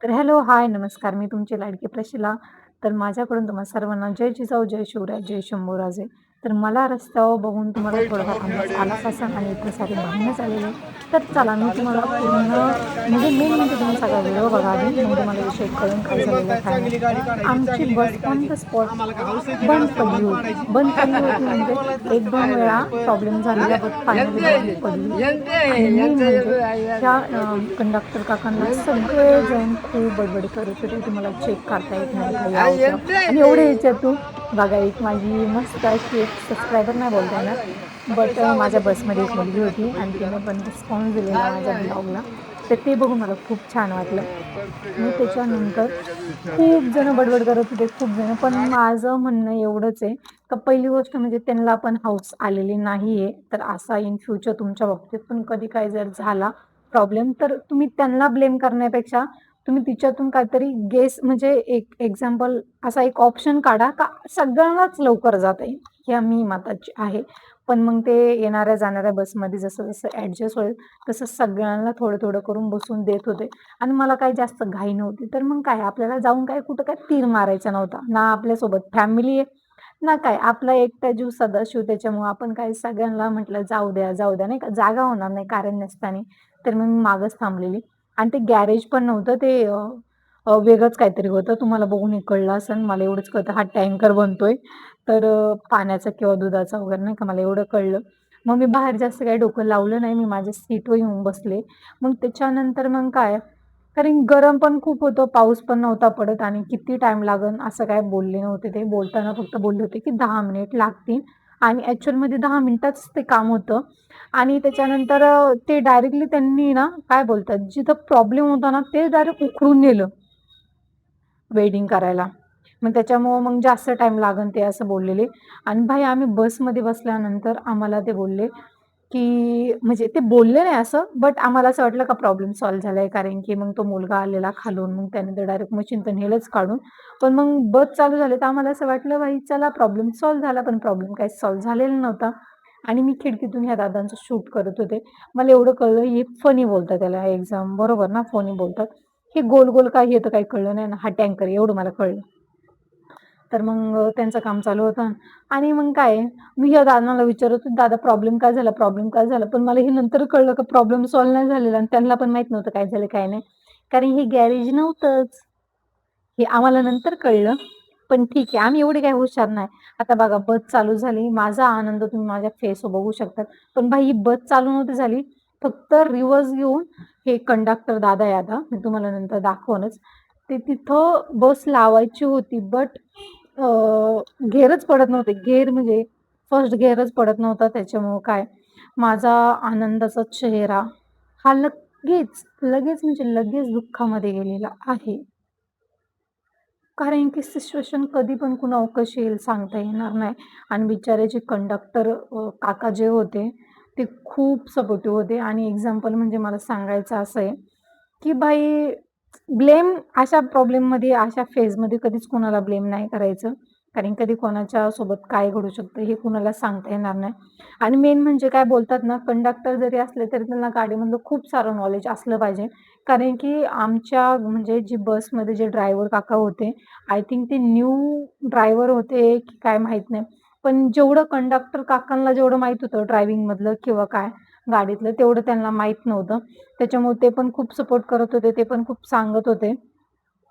तर हॅलो, हाय, नमस्कार. मी तुमची लाडकी प्रशिला. तर माझ्याकडून तुम्हा सर्वांना जय जिजाऊ, जय शिवराय, जय शंभूराजे. तर मला रस्त्यावर बघून तुम्हाला थोडाफार अंदाज आलाच असेल आणि इतके सारे वाहनं चाललेले. तर चला मी तुम्हाला पूर्ण म्हणजे मेन म्हणजे तुम्ही सगळा व्हिडिओ बघा आधी, मग तुम्हाला विषय कळेल काय झालेलं आहे, काय नाही. तर आमची बस ऑन द स्पॉट बंद पडली होती. बंद पडली होती म्हणजे 1-2 वेळा प्रॉब्लेम झालेला, बट फायनली बंद पडली. आणि मेन म्हणजे त्या कंडक्टर काकांना सगळेजण खूप बडबड करत होते, "तुम्हाला चेक करता येत नाही का? याव-त्याव." आणि एवढ्या ह्याच्यातून बघा एक माझी मस्त अशी एक सबस्क्रायबर नाही बोलता येणार, बट माझ्या बसमध्ये एक मुलगी होती आणि तिने पण रिस्पॉन्स दिलेला माझ्या ब्लॉगला. तर ते बघून मला खूप छान वाटलं. आणि त्याच्यानंतर खूप जण बडबड करत होते, खूप जण. पण माझं म्हणणं एवढंच आहे, का पहिली गोष्ट म्हणजे त्यांना पण हौस आलेली नाहीये. तर असा इन फ्युचर तुमच्या बाबतीत पण कधी काही जर झाला प्रॉब्लेम, तर तुम्ही त्यांना ब्लेम करण्यापेक्षा तुम्ही तिच्यातून काहीतरी गेस म्हणजे एक एक्झाम्पल असा एक ऑप्शन काढा, का सगळ्यांनाच लवकर जाता येईल. ह्या मी मताची आहे. पण मग ते येणाऱ्या-जाणाऱ्या बसमध्ये जसं-जसं ॲडजस्ट होईल, तसं सगळ्यांना थोडं-थोडं करून बसवून देत होते. आणि मला काही जास्त घाई नव्हती. तर मग काय आपल्याला जाऊन काय कुठं काय तीर मारायचा नव्हता. ना आपल्यासोबत फॅमिली आहे, ना काय आपला एकटा जीव सदाशिव. त्याच्यामुळं आपण काय सगळ्यांना म्हटलं जाऊ द्या, जाऊ द्या नाही का. जागा होणार नाही कारण नसताना. तर मग मी मागच थांबलेली आणि ते गॅरेज पण नव्हतं ते अ, अ, वेगळंच काहीतरी होतं. तुम्हाला बघून हे कळलं असेल. मला एवढंच कळतं हा टँकर बनतोय. तर पाण्याचा किंवा दुधाचा वगैरे नाही का मला एवढं कळलं. मग मी बाहेर जास्त काही डोकं लावलं नाही. मी माझ्या सीटवर येऊन बसले. मग त्याच्यानंतर मग काय कारण गरम पण खूप होतं, पाऊस पण नव्हता पडत आणि किती टाईम लागेल असं काही बोलले नव्हते ते. बोलताना फक्त बोलले होते, की 10 मिनिट लागतील आणि ॲक्चुअलमध्ये 10 मिनिटातच ते काम होतं. आणि त्याच्यानंतर ते डायरेक्टली त्यांनी ना, काय बोलतात, जिथं प्रॉब्लेम होता ना, ते डायरेक्ट उखडून नेलं वेल्डिंग करायला. मग त्याच्यामुळं मग जास्त टाईम लागेल ते असं बोललेले. आणि भाई आम्ही बसमध्ये बसल्यानंतर आम्हाला ते बोलले, की म्हणजे ते बोलले नाही असं, बट आम्हाला असं वाटलं का प्रॉब्लेम सॉल्व्ह झालाय. कारण की मग तो मुलगा आलेला खालून, मग त्याने तर डायरेक्ट मशीन तर नेलंच काढून. पण मग बस चालू झाली तर आम्हाला असं वाटलं, भाई चला प्रॉब्लेम सॉल्व्ह झाला. पण प्रॉब्लेम काही सॉल्व्ह झालेला नव्हता. आणि मी खिडकीतून ह्या दादांचं शूट करत होते. मला एवढं कळलं हे फनी बोलतात त्याला एक्झाम बरोबर ना, फनी बोलतात. हे गोल-गोल काय हे तर काही कळलं नाही ना, हा टँकर एवढं मला कळलं. तर मग त्यांचं काम चालू होतं आणि मग काय मी या दादाला विचारत होते, "दादा प्रॉब्लेम काय झाला? प्रॉब्लेम काय झाला?" पण मला हे नंतर कळलं की प्रॉब्लेम सॉल्व्ह नाही झालेला आणि त्यांना पण माहीत नव्हतं काय झालं काय नाही. कारण हे गॅरेज नव्हतंच. हे आम्हाला नंतर कळलं. पण ठीक आहे, आम्ही एवढे काही हुशार नाही. आता बघा बस चालू झाली. माझा आनंद तुम्ही माझ्या फेसवर बघू शकतात. पण भाई ही बस चालू नव्हती झाली. फक्त रिव्हर्स घेऊन हे कंडक्टर दादा आहे आता, मी तुम्हाला नंतर दाखवणच. ते तिथं बस लावायची होती बट गेअरच पडत नव्हते. गेअर म्हणजे फर्स्ट गेअरच पडत नव्हता. त्याच्यामुळं काय माझा आनंदाचा चेहरा हा लगेच म्हणजे लगेच दुःखामध्ये गेलेला आहे. कारण की सिच्युएशन कधी पण कुणावर कशी येईल सांगता येणार नाही. आणि बिचारे जे कंडक्टर काका जे होते, ते खूप सपोर्टिव्ह होते आणि एक्झाम्पल म्हणजे मला सांगायचं असं आहे, की भाई ब्लेम अशा प्रॉब्लेममध्ये, अशा फेजमध्ये कधीच कोणाला ब्लेम नाही करायचं. कारण कधी कोणाच्या सोबत काय घडू शकतं हे कुणाला सांगता येणार नाही. आणि मेन म्हणजे काय बोलतात ना, कंडक्टर जरी असले तरी त्यांना गाडीमधलं खूप सारं नॉलेज असलं पाहिजे. कारण की आमच्या म्हणजे जी बसमध्ये जे ड्रायव्हर काका होते, आय थिंक ते न्यू ड्रायव्हर होते की काय माहीत नाही. पण जेवढं कंडक्टर काकांना जेवढं माहीत होतं ड्रायव्हिंगमधलं किंवा काय गाडीतलं, तेवढं त्यांना माहीत नव्हतं. त्याच्यामुळे ते पण खूप सपोर्ट करत होते. ते पण खूप सांगत होते.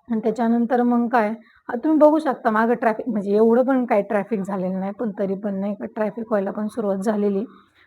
आणि त्याच्यानंतर मग काय, तुम्ही बघू शकता मागे ट्रॅफिक म्हणजे एवढं पण काही ट्रॅफिक झालेलं नाही, पण तरी पण नाही का ट्रॅफिक व्हायला पण सुरुवात झालेली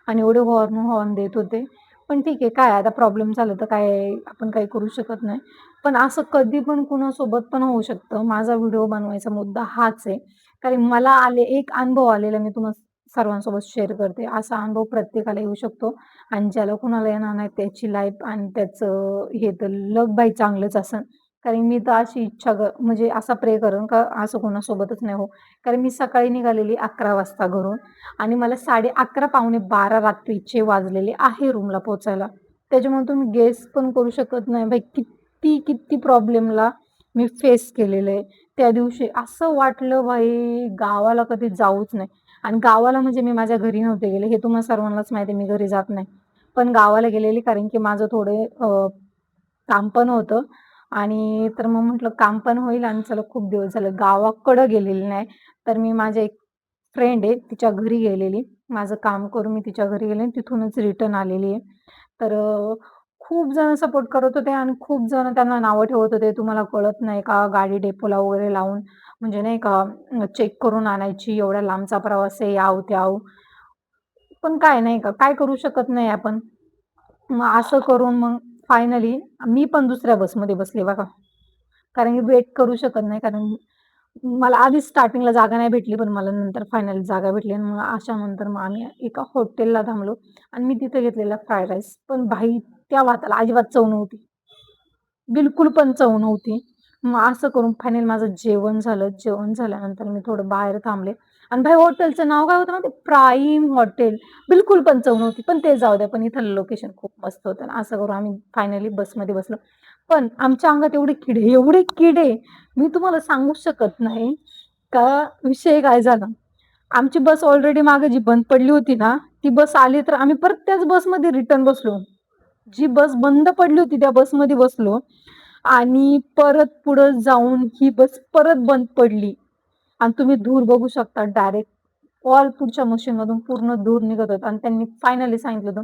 आणि एवढे हॉर्न हॉर्न देत होते. पण ठीक आहे, काय आता प्रॉब्लेम झाला तर काय आपण काही करू शकत नाही. पण असं कधी पण कुणासोबत पण होऊ शकतं. माझा व्हिडिओ बनवायचा मुद्दा हाच आहे. कारण मला एक अनुभव आलेला मी तुम्हाला सर्वांसोबत शेअर करते. असा अनुभव प्रत्येकाला येऊ शकतो आणि ज्याला कुणाला येणार नाही त्याची लाईफ आणि त्याचं हे तर लक बाई चांगलंच असेल. कारण मी तर अशी इच्छा म्हणजे असा प्रे करेन का असं कोणासोबतच नाही हो. कारण मी सकाळी निघालेली 11 वाजता घरून आणि मला 11:30 पावणे 12 रात्रीचे वाजलेले आहे रूमला पोहोचायला. त्याच्यामुळे तुम्ही गेस पण करू शकत नाही भाई किती प्रॉब्लेमला मी फेस केलेलं आहे. त्या दिवशी असं वाटलं भाई गावाला कधी जाऊच नाही आणि गावाला म्हणजे मी माझ्या घरी नव्हते गेले. हे तुम्हा सर्वांनाच माहिती आहे मी घरी जात नाही. पण गावाला गेलेले कारण की माझं थोडे काम पण होतं. आणि तर मग म्हटलं काम पण होईल आणि चला खूप दिवस झालं गावाकडं गेलेली नाही. तर मी माझ्या एक फ्रेंड आहे तिच्या घरी गेलेली. माझं काम करून मी तिच्या घरी गेले आणि तिथूनच रिटर्न आलेली आहे. तर खूप जण सपोर्ट करत होते आणि खूप जण त्यांना नावं ठेवत होते, "तुम्हाला कळत नाही का गाडी डेपोला वगैरे लावून म्हणजे नाही का चेक करून आणायची, एवढ्या लांबचा प्रवास आहे, याव-त्याव." पण काय नाही का, काय करू शकत नाही आपण. मग असं करून मग फायनली मी पण दुसऱ्या बसमध्ये बसले बघा. कारण की वेट करू शकत नाही. कारण मला आधीच स्टार्टिंगला जागा नाही भेटली, पण मला नंतर फायनली जागा भेटली आणि मग अशानंतर मग आम्ही एका हॉटेलला थांबलो आणि मी तिथे घेतलेला फ्राईड राईस. पण भाई त्या भाताला अजिबात चव नव्हती. बिलकुल पण चव नव्हती. मग असं करून फायनली माझं जेवण झालं. जेवण झाल्यानंतर मी थोडं बाहेर थांबले आणि भाई हॉटेलचं नाव काय होतं माहिती प्राईम हॉटेल. बिलकुल पण चव नव्हती. पण ते जाऊ द्या. पण इथलं लोकेशन खूप मस्त होतं आणि असं करून आम्ही फायनली बसमध्ये बसलो. पण आमच्या अंगात एवढे किडे, मी तुम्हाला सांगूच शकत नाही का विषय काय झाला. आमची बस ऑलरेडी मागे जी बंद पडली होती ना, ती बस आली तर आम्ही परत त्याच बसमध्ये रिटर्न बसलो. जी बस बंद पडली होती त्या बसमध्ये बसलो आणि परत पुढं जाऊन ही बस परत बंद पडली आणि तुम्ही धूर बघू शकता डायरेक्ट ऑल पुढच्या मशीनमधून पूर्ण धूर निघत होता आणि त्यांनी फायनली सांगितलं होतं,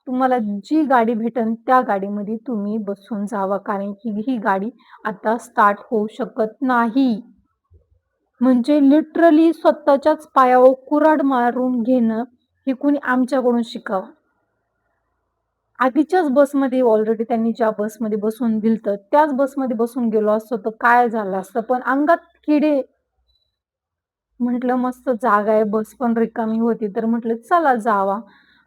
तुम्हाला जी गाडी भेटेल त्या गाडीमध्ये तुम्ही बसून जावा कारण की ही गाडी आता स्टार्ट होऊ शकत नाही. म्हणजे लिटरली स्वतःच्याच पायावर कुऱ्हाड मारून घेणं हे कुणी आमच्याकडून शिकावं. आधीच्याच बसमध्ये ऑलरेडी त्यांनी ज्या बसमध्ये बसवून दिलतं, त्याच बसमध्ये बसून गेलो असतो तर काय झालं असतं. पण अंगात किडे म्हटलं मस्त जागा आहे, बस पण रिकामी होती, तर म्हटलं चला जावा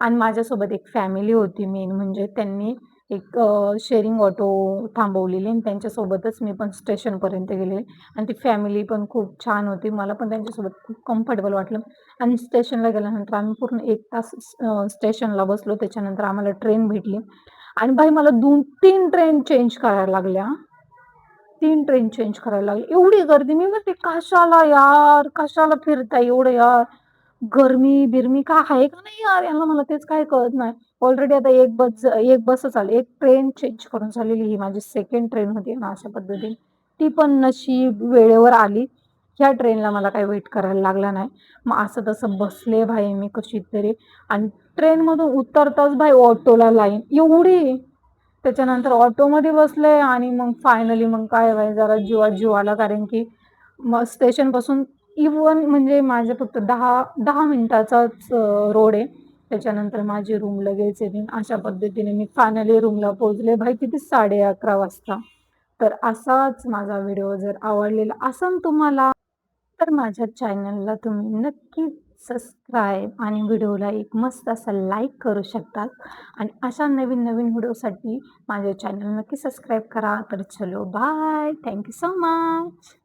आणि माझ्यासोबत एक फॅमिली होती मेन म्हणजे त्यांनी एक शेअरिंग ऑटो थांबवलेली आणि त्यांच्यासोबतच मी पण स्टेशनपर्यंत गेले आणि ती फॅमिली पण खूप छान होती. मला पण त्यांच्यासोबत खूप कम्फर्टेबल वाटलं आणि स्टेशनला गेल्यानंतर आम्ही पूर्ण 1 तास स्टेशनला बसलो. त्याच्यानंतर आम्हाला ट्रेन भेटली आणि भाई मला 2-3 ट्रेन चेंज करायला लागल्या. 3 ट्रेन चेंज करायला लागले. एवढी गर्दी मी म्हणते, "कशाला यार, कशाला फिरताय एवढं यार? गरमी-बिरमी काय आहे का नाही यार यांना?" मला तेच काही कळत नाही. ऑलरेडी आता एक बसच आली. एक ट्रेन चेंज करून झालेली ही माझी सेकंड ट्रेन होती ना अशा पद्धतीने. ती पण नशीब वेळेवर आली. ह्या ट्रेनला मला काही वेट करायला लागला नाही. मग असं तसं बसले भाई मी कशीतरी आणि ट्रेनमधून उतरताच भाई ऑटोला लाईन एवढी. त्याच्यानंतर ऑटोमध्ये बसले आणि मग फायनली मग काय व्हाय जरा जीवात जीव आला कारण की मग स्टेशनपासून इव्हन म्हणजे माझे फक्त 10 मिनिटाचाच रोड आहे. त्याच्यानंतर माझी रूम लगेच येते. अशा पद्धतीने मी फायनली रूमला पोहोचले. भाई किती 11:30 वाजता. तर असाच माझा व्हिडिओ जर आवडलेला असेल तुम्हाला तर माझ्या चॅनलला तुम्ही नक्कीच सबस्क्राईब आणि व्हिडिओला एक मस्त असा लाईक करू शकता आणि अशा नवीन-नवीन व्हिडिओसाठी माझे चॅनल नक्की सबस्क्राईब करा. तर चलो bye. Thank you so much.